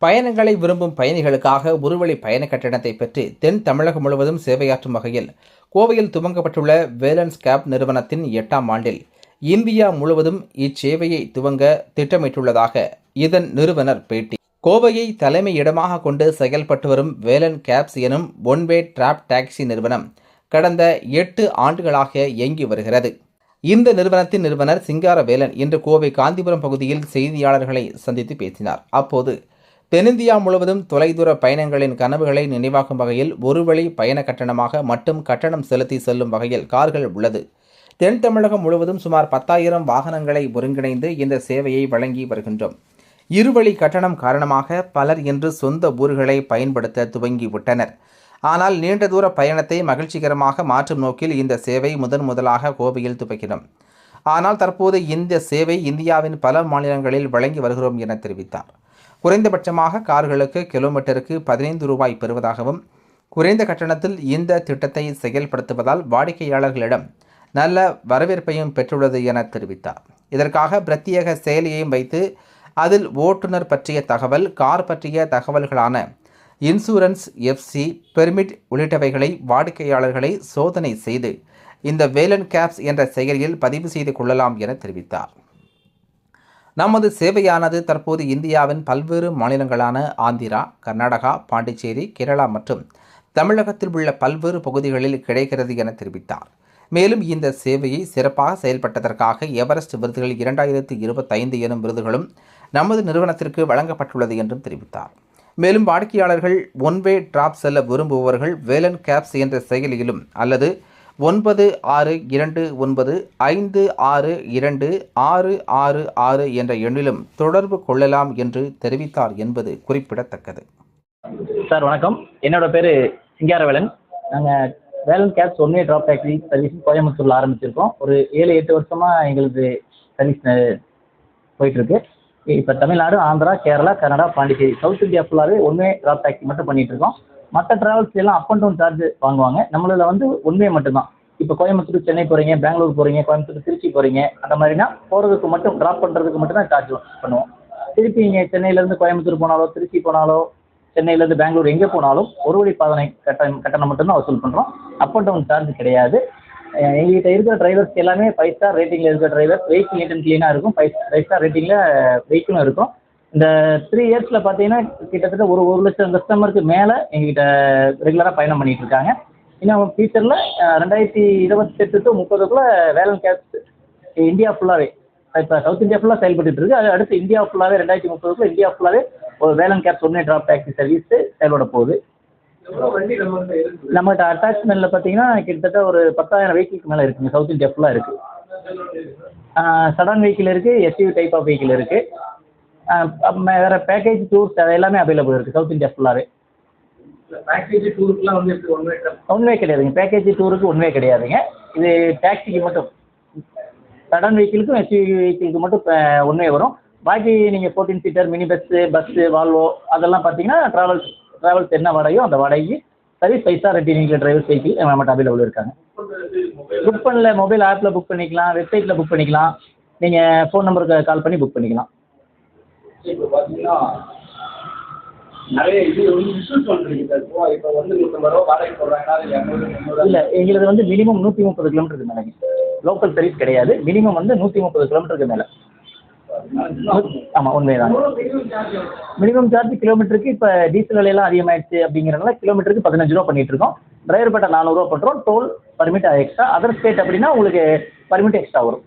பயணங்களை விரும்பும் பயணிகளுக்காக ஒருவழி பயண கட்டணத்தை பெற்று தென் தமிழகம் முழுவதும் சேவையாற்றும் வகையில் கோவையில் துவங்கப்பட்டுள்ள வேலன்ஸ் கேப் நிறுவனத்தின் 8ஆம் ஆண்டில் இந்தியா முழுவதும் இச்சேவையை துவங்க திட்டமிட்டுள்ளதாக இதன் நிறுவனர் பேட்டி. கோவையை தலைமையிடமாக கொண்டு செயல்பட்டு வரும் வேலன் கேப்ஸ் எனும் ஒன்வே டிராப் டாக்ஸி நிறுவனம் கடந்த 8 ஆண்டுகளாக இயங்கி வருகிறது. இந்த நிறுவனத்தின் நிறுவனர் சிங்காரவேலன் இன்று கோவை காந்திபுரம் பகுதியில் செய்தியாளர்களை சந்தித்து பேசினார். அப்போது தென்னிந்தியா முழுவதும் தொலைதூர பயணங்களின் கனவுகளை நினைவாக்கும் வகையில் ஒருவழி பயண கட்டணமாக மட்டும் கட்டணம் செலுத்தி செல்லும் வகையில் கார்கள் உள்ளது. தென் தமிழகம் முழுவதும் சுமார் 10,000 வாகனங்களை ஒருங்கிணைந்து இந்த சேவையை வழங்கி வருகின்றோம். இருவழி கட்டணம் காரணமாக பலர் இன்று சொந்த ஊர்களை பயன்படுத்த துவங்கிவிட்டனர். ஆனால் நீண்ட தூர பயணத்தை மகிழ்ச்சிகரமாக மாற்றும் நோக்கில் இந்த சேவை முதலாக கோவையில் துவக்கினோம். ஆனால் தற்போது இந்த சேவை இந்தியாவின் பல மாநிலங்களில் வழங்கி வருகிறோம் என தெரிவித்தார். குறைந்தபட்சமாக கார்களுக்கு கிலோமீட்டருக்கு 15 ரூபாய் பெறுவதாகவும் குறைந்த கட்டணத்தில் இந்த திட்டத்தை செயல்படுத்துவதால் வாடிக்கையாளர்களிடம் நல்ல வரவேற்பையும் பெற்றுள்ளது என தெரிவித்தார். இதற்காக பிரத்யேக செயலியையும் வைத்து அதில் ஓட்டுநர் பற்றிய தகவல், கார் பற்றிய தகவல்களான இன்சூரன்ஸ், எஃப்சி, பெர்மிட் உள்ளிட்டவைகளை வாடிக்கையாளர்களை சோதனை செய்து இந்த வேலன் கேப்ஸ் என்ற செயலியில் பதிவு செய்து கொள்ளலாம் என தெரிவித்தார். நமது சேவையானது தற்போது இந்தியாவின் பல்வேறு மாநிலங்களான ஆந்திரா, கர்நாடகா, பாண்டிச்சேரி, கேரளா மற்றும் தமிழகத்தில் உள்ள பல்வேறு பகுதிகளில் கிடைக்கிறது என தெரிவித்தார். மேலும் இந்த சேவையை சிறப்பாக செயல்பட்டதற்காக எவரெஸ்ட் விருதுகள் 2025 எனும் விருதுகளும் நமது நிறுவனத்திற்கு வழங்கப்பட்டுள்ளது என்றும் தெரிவித்தார். மேலும் வாடிக்கையாளர்கள் ஒன்வே டிராப் செல்ல விரும்புபவர்கள் வேலன் கேப்ஸ் என்ற செயலியிலும் அல்லது 9259562666 என்ற எண்ணிலும் தொடர்பு கொள்ளலாம் என்று தெரிவித்தார் என்பது குறிப்பிடத்தக்கது. சார் வணக்கம், என்னோட பேர் சிங்காரவேலன். நாங்கள் Velan cabs one way drop taxi service கோயம்புத்தூரில் ஆரம்பிச்சிருக்கோம். ஒரு 7-8 வருஷமாக எங்களுக்கு சர்வீஸ் போயிட்டுருக்கு. இப்போ தமிழ்நாடு, ஆந்திரா, கேரளா, கர்நாடகா, பாண்டிச்சேரி, சவுத் இந்தியா ஃபுல்லாகவே ஒன்வே டிராப் டாக்ஸி மட்டும் பண்ணிகிட்ருக்கோம். மற்ற ட்ராவல்ஸ் எல்லாம் அப் அண்ட் டவுன் சார்ஜ் வாங்குவாங்க. நம்மளில் வந்து ஒன்வே மட்டும்தான். இப்போ கோயம்புத்தூர் சென்னை போகிறீங்க, பெங்களூர் போகிறீங்க, கோயம்புத்தூர் திருச்சி போகிறீங்க, அந்த மாதிரினா போகிறதுக்கு மட்டும் ட்ராப் பண்ணுறதுக்கு மட்டும் தான் சார்ஜ் பண்ணுவோம். திருப்பி நீங்கள் சென்னையிலேருந்து கோயம்புத்தூர் போனாலோ, திருச்சி போனாலோ, சென்னையிலேருந்து பெங்களூர் எங்கே போனாலும் ஒரு வழி பாதனை கட்டணம் மட்டும்தான் வசூல் பண்ணுறோம். அப் அண்ட் டவுன் சார்ஜ் கிடையாது. எங்கள்கிட்ட இருக்கிற டிரைவர்ஸ் எல்லாமே 5 ஸ்டார் ரேட்டிங்கில் இருக்கிற டிரைவர்ஸ். வெஹிக்கிள் நீட் அண்ட் க்ளீனாக இருக்கும். 5 ஸ்டார் ரேட்டிங்கில் வெஹிக்கிளும் இருக்கும். இந்த 3 இயர்ஸில் பார்த்தீங்கன்னா கிட்டத்தட்ட ஒரு 1 லட்சம் கஸ்டமருக்கு மேலே எங்கள்கிட்ட ரெகுலராக பயணம் பண்ணிகிட்டு இருக்காங்க. இன்னும் ஃபியூச்சரில் 2028 to 30க்குள்ளே வேலன் கேப்ஸ் இந்தியா ஃபுல்லாகவே, இப்போ சவுத் இந்தியா ஃபுல்லாக செயல்பட்டு இருக்கு. அது அடுத்து இந்தியா ஃபுல்லாகவே 2030க்குள்ளே இந்தியா ஃபுல்லாகவே ஒரு Velan cabs one way drop taxi service செயல்பட போகுது. நம்மகிட்ட அட்டாச்மெண்ட்டில் பார்த்தீங்கன்னா கிட்டத்தட்ட ஒரு 10,000 வெஹிக்கிளுக்கு மேலே இருக்குங்க. சவுத் இந்தியா ஃபுல்லாக இருக்குது. சடான் வெஹிக்கிள் இருக்குது, எஸ்யூவி டைப் ஆஃப் வெஹிக்கிள் இருக்குது. வேறு பேக்கேஜ் டூர்ஸ் அது எல்லாமே அவைலபிள் இருக்குது சவுத் இந்தியா ஃபுல்லாகவே. பேக்கேஜ் டூருக்குலாம் வந்து ஒன்வே கிடையாதுங்க. பேக்கேஜ் டூருக்கு ஒன்வே கிடையாதுங்க. இது டாக்ஸிக்கு மட்டும், சடான் வெஹிக்கிளுக்கும் எஸ்யூவி வெஹிக்கிளுக்கு மட்டும் ஒன்வே வரும். பாக்கி நீங்கள் 14 சீட்டர், மினி பஸ்ஸு, வால்வோ அதெல்லாம் பார்த்தீங்கன்னா ட்ராவல்ஸ் என்ன வாடகையோ அந்த வாடகைக்கு service 5 star rating drivers vehicle நம்மகிட்ட அவைலபிள் இருக்காங்க. புக் பண்ணல, மொபைல் ஆப்பில் புக் பண்ணிக்கலாம், வெப்சைட்டில் புக் பண்ணிக்கலாம், நீங்கள் ஃபோன் நம்பருக்கு கால் பண்ணி புக் பண்ணிக்கலாம். இப்போ பார்த்தீங்கன்னா நிறைய இது வந்து இஷ்யூஸ் வந்துருக்கு சார். இப்போ வந்து 150 ரூபா வாடகை போடுறாங்கன்னா அது 200 இல்லை, எங்களுக்கு வந்து மினிமம் 130 கிலோமீட்டருக்கு மேலே லோக்கல் சர்வீஸ் கிடையாது. மினிமம் வந்து 130 கிலோமீட்டருக்கு மேலே. ஆமாம், உண்மை தான். மினிமம் சார்ஜ் கிலோமீட்டருக்கு இப்போ டீசல் விலையெல்லாம் அதிகமாகிடுச்சு அப்படிங்கிறனால கிலோமீட்டருக்கு 15 ரூபா பண்ணிகிட்டு இருக்கோம். டிரைவர் பேட்டை 400 ரூபா பண்ணுறோம். Toll permit extra. Other state அப்படின்னா உங்களுக்கு பர்மிட் எக்ஸ்ட்ரா வரும்.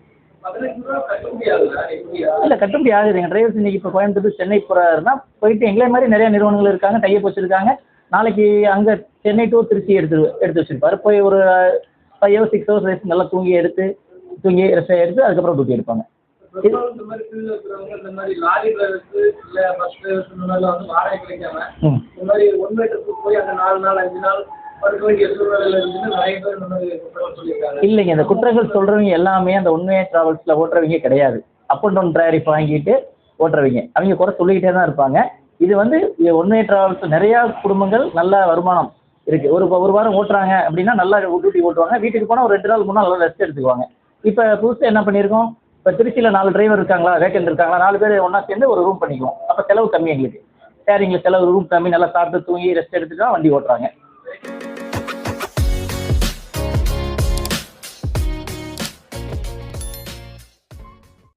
இல்லை, கட்டுப்படி ஆகுதுங்க. டிரைவர்ஸ் இன்றைக்கி இப்போ கோயம்புத்தூர், சென்னை போகிறாருன்னா போயிட்டு எங்களே மாதிரி நிறைய நிறுவனங்கள் இருக்காங்க, டைப் வச்சுருக்காங்க. நாளைக்கு அங்கே சென்னை டு திருச்சி எடுத்து வச்சுருப்பாரு. போய் ஒரு 5 hours 6 hours ரெஸ்ட் நல்லா தூங்கி ரெஸ்ட் எடுத்து அதுக்கப்புறம் டியூட்டி எடுப்பாங்க. இந்த மாதிரி லாரி டிரைவர்ஸ் இல்லை பஸ் டிரைவர்ஸ் இந்த மாதிரிலாம் வந்து வாடகை கிடைக்காம இந்த மாதிரி ஒன்வே ட்ரிப்புக்கு போய் அந்த 4 நாள் 5 நாள் படுக்க வேண்டிய சூழ்நிலையில் இருந்துன்னு நிறைய பேர் இந்த மாதிரி குற்றங்கள் சொல்லியிருக்காங்க. இல்லைங்க, இந்த குற்றங்கள் சொல்கிறவங்க எல்லாமே அந்த ஒன்வே ட்ராவல்ஸில் ஓட்டுறவங்க கிடையாது. அப் அண்ட் டவுன் ட்ராரிஃப் வாங்கிட்டு ஓட்டுறவங்க அவங்க குறை சொல்லிக்கிட்டே தான் இருப்பாங்க. இது வந்து ஒன்வே ட்ராவல்ஸ் நிறையா குடும்பங்கள் நல்ல வருமானம் இருக்குது. ஒரு வாரம் ஓட்டுறாங்க அப்படின்னா நல்லா டியூட்டி ஓட்டுவாங்க. வீட்டுக்கு போனால் ஒரு 2 நாள் 3 நாள் நல்லா ரெஸ்ட் எடுத்துக்குவாங்க. இப்போ புதுசாக என்ன பண்ணியிருக்கோம், இப்போ திருச்சியில் 4 டிரைவர் இருக்காங்களா, வேக்கண்ட் இருக்காங்களா, 4 பேர் ஒன்றா சேர்ந்து ஒரு ரூம் பண்ணிக்குவோம். அப்போ செலவு கம்மி எங்களுக்கு. ஷேரிங்கில் செலவு ரூம் கம்மி நல்லா சாப்பிட்டு தூங்கி ரெஸ்ட் எடுத்துட்டு தான் வண்டி ஓட்டுறாங்க.